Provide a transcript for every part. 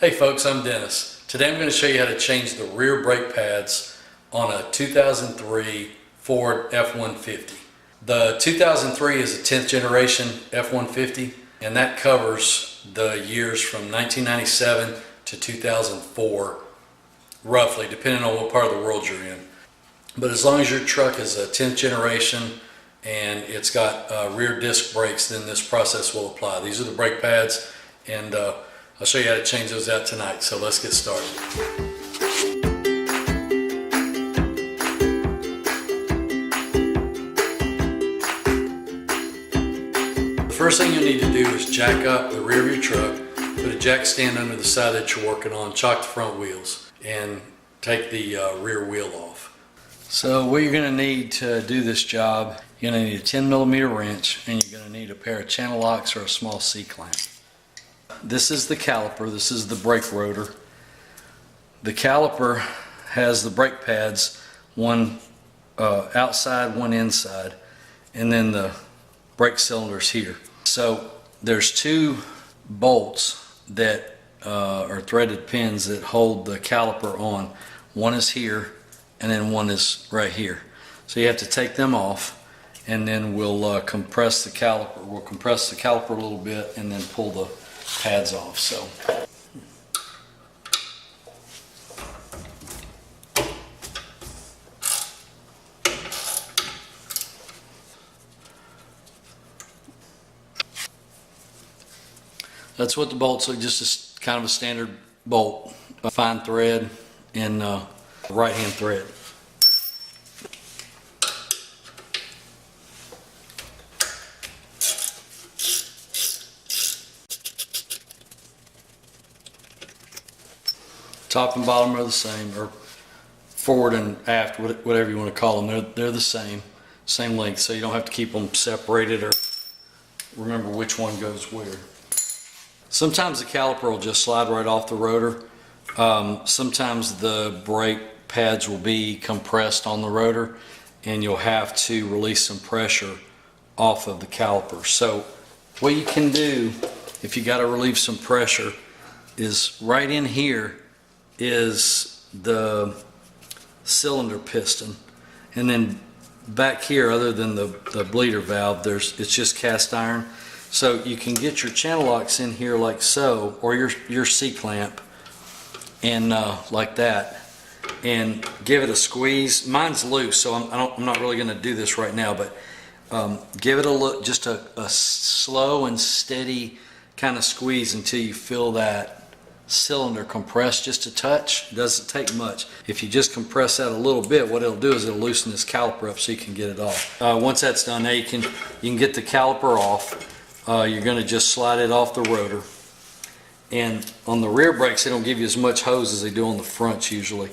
Hey folks, I'm Dennis. Today I'm going to show you how to change the rear brake pads on a 2003 Ford F150. The 2003 is a 10th generation F150, and that covers the years from 1997 to 2004, roughly, depending on what part of the world you're in. But as long as your truck is a 10th generation and it's got rear disc brakes, then this process will apply. These are the brake pads, and I'll show you how to change those out tonight. So let's get started. The first thing you'll need to do is jack up the rear of your truck, put a jack stand under the side that you're working on, chock the front wheels, and take the rear wheel off. So what you're going to need to do this job, you're going to need a 10mm wrench, and you're going to need a pair of channel locks or a small C-clamp. This is the caliper, this is the brake rotor. The caliper has the brake pads, one outside, one inside, and then the brake cylinders here. So there's two bolts that are threaded pins that hold the caliper on. One is here and then one is right here. So you have to take them off, and then we'll compress the caliper. We'll compress the caliper a little bit and then pull the pads off. So that's what the bolts are, just kind of a standard bolt, a fine thread and right hand thread. Top and bottom are the same, or forward and aft, whatever you want to call them. They're the same length, so you don't have to keep them separated or remember which one goes where. Sometimes the caliper will just slide right off the rotor. Sometimes the brake pads will be compressed on the rotor, and you'll have to release some pressure off of the caliper. So what you can do, if you got to relieve some pressure, is right in here is the cylinder piston, and then back here, other than the bleeder valve, it's just cast iron. So you can get your channel locks in here like so, or your C-clamp, and like that, and give it a squeeze. Mine's loose, so I'm not really going to do this right now, but give it a look, just a slow and steady kind of squeeze until you feel that cylinder compress just a touch. It doesn't take much. If you just compress that a little bit, what it'll do is it'll loosen this caliper up so you can get it off. Once that's done, now you can get the caliper off. You're going to just slide it off the rotor, and on the rear brakes they don't give you as much hose as they do on the fronts usually,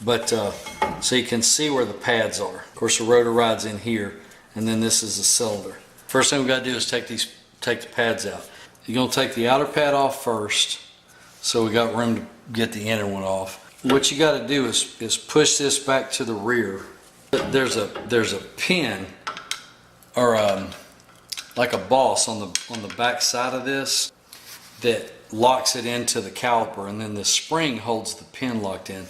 but so you can see where the pads are. Of course, the rotor rides in here, and then this is the cylinder. First thing we got to do is take the pads out. You're going to take the outer pad off first, so we got room to get the inner one off. What you got to do is push this back to the rear. There's a pin, or like a boss on the back side of this that locks it into the caliper, and then the spring holds the pin locked in.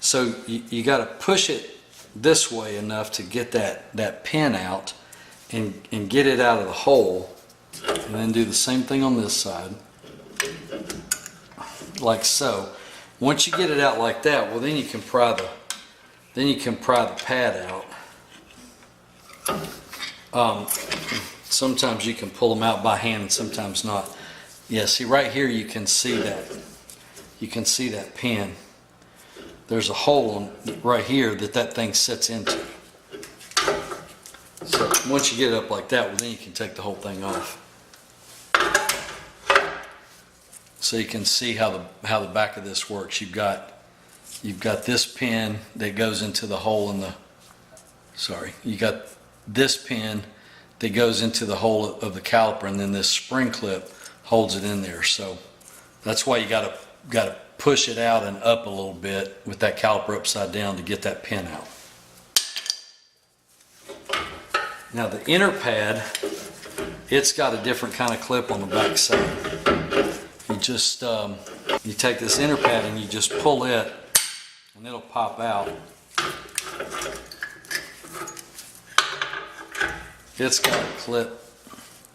So you got to push it this way enough to get that pin out and get it out of the hole, and then do the same thing on this side, like so. Once you get it out like that, well, then you can pry the pad out. Sometimes you can pull them out by hand and sometimes not. Yeah, see right here you can see that. You can see that pin. There's a hole right here that thing sits into. So once you get it up like that, well, then you can take the whole thing off. So you can see how the back of this works. You've got this pin that goes into the hole in the. You got this pin that goes into the hole of the caliper, and then this spring clip holds it in there. So that's why you got to push it out and up a little bit with that caliper upside down to get that pin out. Now the inner pad, it's got a different kind of clip on the back side. You just You take this inner pad and you just pull it and it'll pop out. It's got a clip,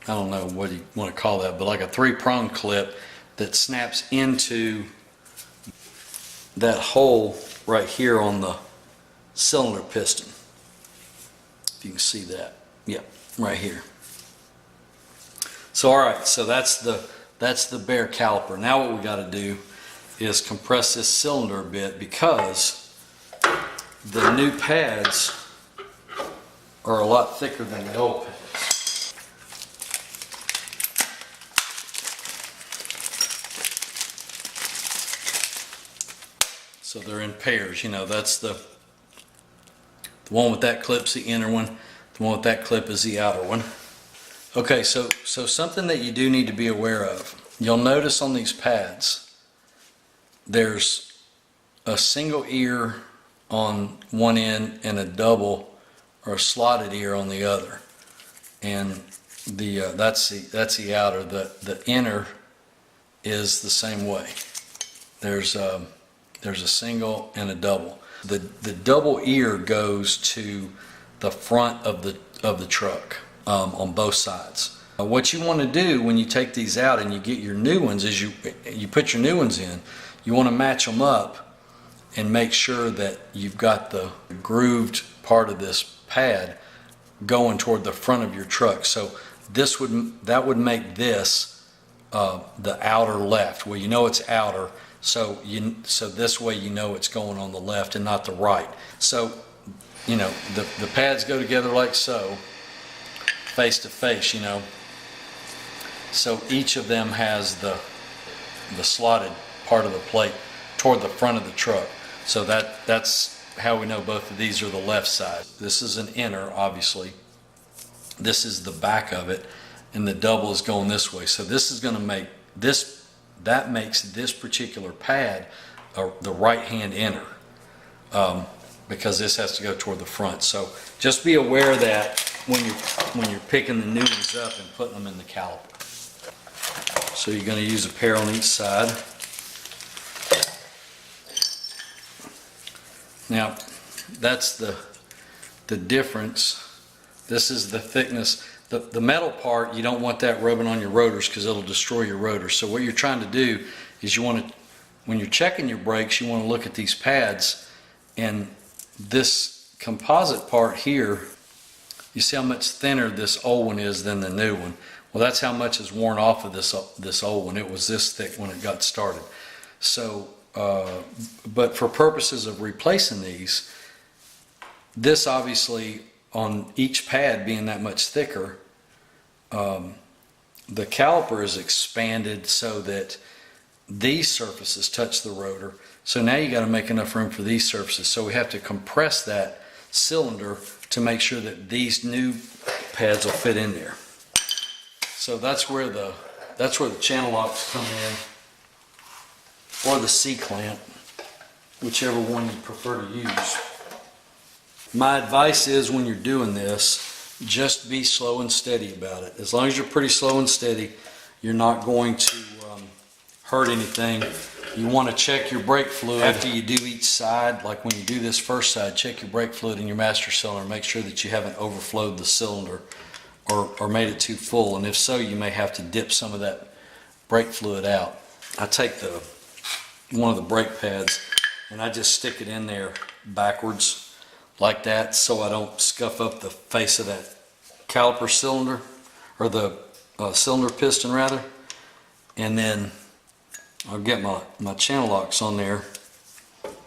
I don't know what you want to call that, but like a 3-prong clip that snaps into that hole right here on the cylinder piston. If you can see that. Yep, right here. So alright, so that's the bare caliper. Now what we got to do is compress this cylinder a bit, because the new pads are a lot thicker than the old pads. So they're in pairs, you know, that's the one with that clip's the inner one, the one with that clip is the outer one. Okay, so something that you do need to be aware of. You'll notice on these pads, there's a single ear on one end and a double or a slotted ear on the other. And that's the outer. The inner is the same way. There's a single and a double. The double ear goes to the front of the truck on both sides. What you want to do when you take these out and you get your new ones is you put your new ones in, you want to match them up and make sure that you've got the grooved part of this pad going toward the front of your truck. So that would make this the outer left. Well, you know it's outer, so this way you know it's going on the left and not the right. So you know the pads go together like so, face to face, you know. So each of them has the slotted part of the plate toward the front of the truck. So that's how we know both of these are the left side. This is an inner, obviously. This is the back of it, and the double is going this way. So this is going to make this, that makes this particular pad the right hand inner, because this has to go toward the front. So just be aware of that when you're picking the new ones up and putting them in the caliper. So you're going to use a pair on each side. Now that's the difference. This is the thickness. The metal part, you don't want that rubbing on your rotors because it'll destroy your rotors. So what you're trying to do is you want to, when you're checking your brakes, you want to look at these pads, and this composite part here, you see how much thinner this old one is than the new one. Well, that's how much is worn off of this old one. It was this thick when it got started. So, but for purposes of replacing these, this obviously, on each pad being that much thicker, the caliper is expanded so that these surfaces touch the rotor. So now you got to make enough room for these surfaces. So we have to compress that cylinder to make sure that these new pads will fit in there. So that's where the channel locks come in, or the C-clamp, whichever one you prefer to use. My advice is, when you're doing this, just be slow and steady about it. As long as you're pretty slow and steady, you're not going to hurt anything. You want to check your brake fluid after you do each side. Like when you do this first side, check your brake fluid in your master cylinder. Make sure that you haven't overflowed the cylinder or made it too full, and if so, you may have to dip some of that brake fluid out. I take one of the brake pads and I just stick it in there backwards like that, so I don't scuff up the face of that caliper cylinder, or the cylinder piston rather. And then I'll get my channel locks on there,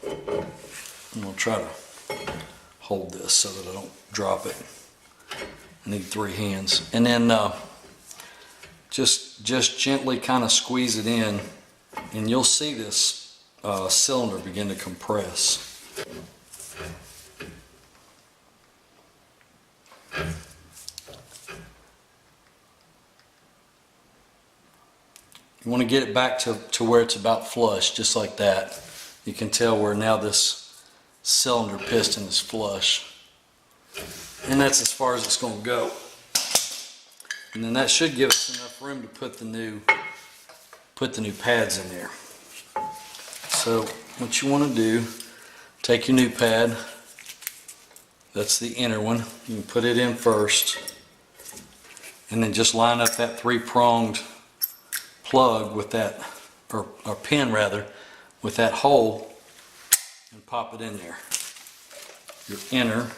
and I'll try to hold this so that I don't drop it. I need 3 hands, and then just gently kind of squeeze it in, and you'll see this cylinder begin to compress. You want to get it back to where it's about flush, just like that. You can tell where now this cylinder piston is flush. And that's as far as it's going to go. And then that should give us enough room to put the new pads in there. So what you want to do, take your new pad, that's the inner one, you can put it in first, and then just line up that three-pronged plug with that, or pin rather, with that hole and pop it in there. Your inner,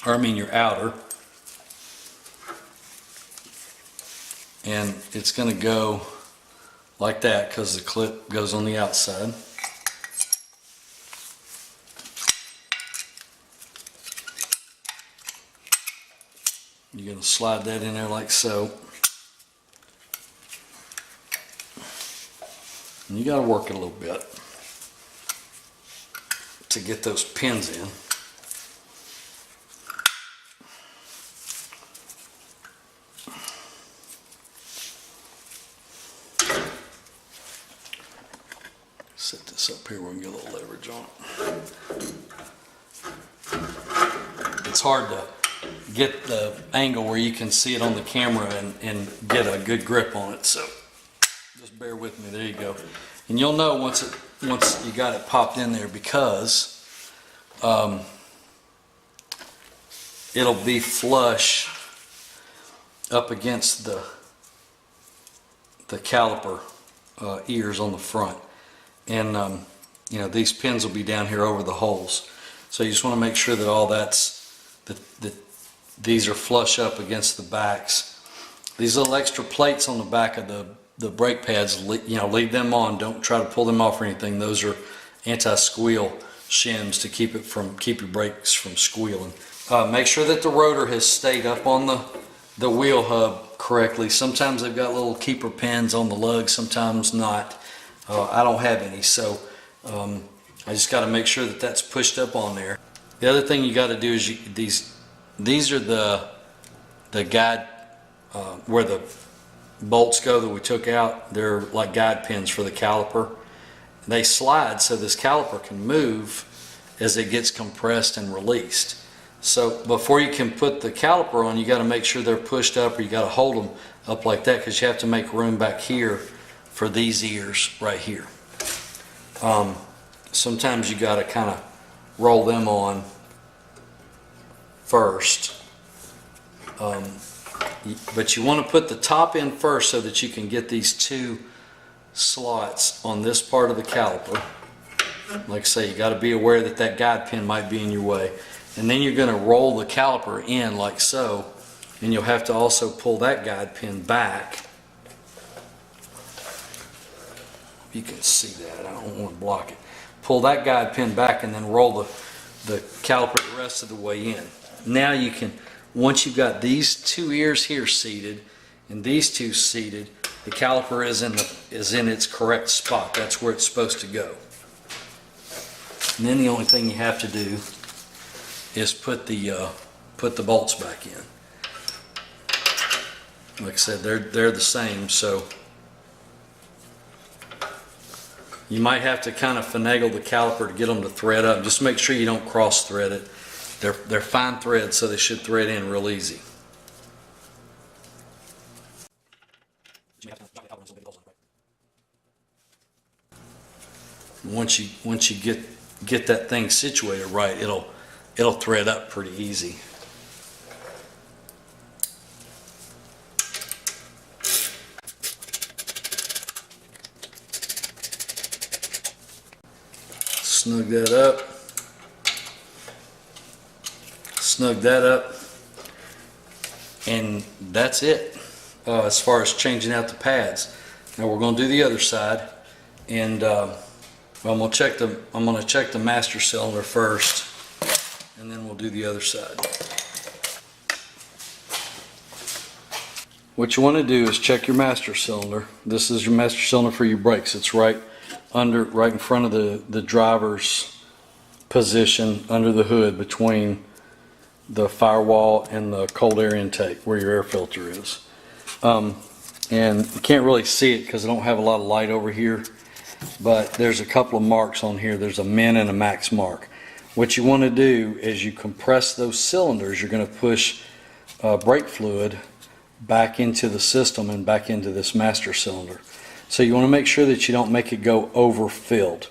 or I mean your outer, and it's going to go like that because the clip goes on the outside. You're going to slide that in there like so. And you got to work it a little bit to get those pins in. Set this up here where we can get a little leverage on it. It's hard to get the angle where you can see it on the camera and get a good grip on it, so just bear with me. There you go. And you'll know once you got it popped in there, because it'll be flush up against the caliper ears on the front, and you know, these pins will be down here over the holes, so you just want to make sure that all these are flush up against the backs. These little extra plates on the back of the brake pads, you know, leave them on. Don't try to pull them off or anything. Those are anti-squeal shims to keep your brakes from squealing. Make sure that the rotor has stayed up on the wheel hub correctly. Sometimes they've got little keeper pins on the lug, sometimes not. I don't have any, so I just got to make sure that that's pushed up on there. The other thing you got to do is these are the guide where the bolts go that we took out. They're like guide pins for the caliper. They slide so this caliper can move as it gets compressed and released. So before you can put the caliper on, you got to make sure they're pushed up, or you got to hold them up like that, because you have to make room back here for these ears right here. Sometimes you got to kind of roll them on first, but you want to put the top in first so that you can get these two slots on this part of the caliper. Like I say, you got to be aware that that guide pin might be in your way, and then you're going to roll the caliper in like so, and you'll have to also pull that guide pin back. You can see that, I don't want to block it. Pull that guide pin back and then roll the caliper the rest of the way in. Now you can, once you've got these two ears here seated and these two seated, the caliper is in its correct spot. That's where it's supposed to go. And then the only thing you have to do is put the bolts back in. Like I said, they're the same, so you might have to kind of finagle the caliper to get them to thread up. Just make sure you don't cross thread it. They're fine threads, so they should thread in real easy. Once you get that thing situated right, it'll thread up pretty easy. Snug that up. Snug that up. And that's it as far as changing out the pads. Now we're going to do the other side, and I'm going to check the master cylinder first, and then we'll do the other side. What you want to do is check your master cylinder. This is your master cylinder for your brakes. It's right in front of the driver's position under the hood, between the firewall and the cold air intake where your air filter is. And you can't really see it because I don't have a lot of light over here, but there's a couple of marks on here. There's a min and a max mark. What you want to do is you compress those cylinders. You're going to push brake fluid back into the system and back into this master cylinder. So you want to make sure that you don't make it go overfilled.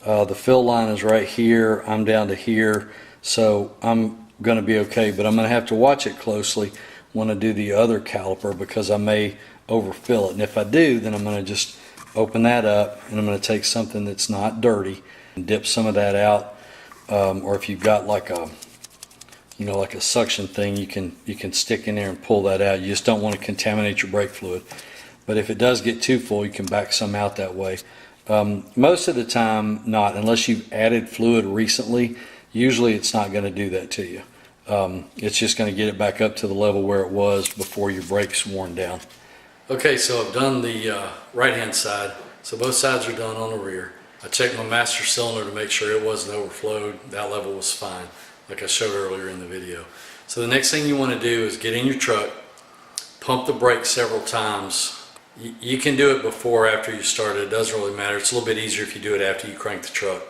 The fill line is right here. I'm down to here, so I'm going to be okay, but I'm going to have to watch it closely when I do the other caliper because I may overfill it. And if I do, then I'm going to just open that up, and I'm going to take something that's not dirty and dip some of that out. Or if you've got like a like a suction thing, you can stick in there and pull that out. You just don't want to contaminate your brake fluid. But if it does get too full, you can back some out that way. Most of the time not, unless you've added fluid recently. Usually it's not going to do that to you. It's just going to get it back up to the level where it was before your brake's worn down. Okay, so I've done the right hand side, so both sides are done on the rear. I checked my master cylinder to make sure it wasn't overflowed. That level was fine, like I showed earlier in the video. So the next thing you want to do is get in your truck, pump the brake several times. You can do it before or after you start it. It doesn't really matter. It's a little bit easier if you do it after you crank the truck.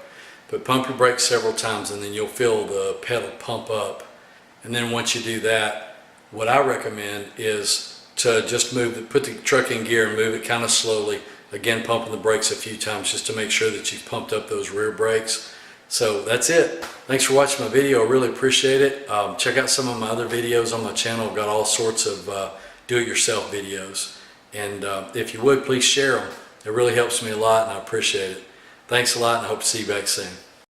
But pump your brakes several times, and then you'll feel the pedal pump up. And then once you do that, what I recommend is to just put the truck in gear and move it kind of slowly. Again, pumping the brakes a few times just to make sure that you've pumped up those rear brakes. So that's it. Thanks for watching my video. I really appreciate it. Check out some of my other videos on my channel. I've got all sorts of do-it-yourself videos. And if you would, please share them. It really helps me a lot, and I appreciate it. Thanks a lot, and I hope to see you back soon.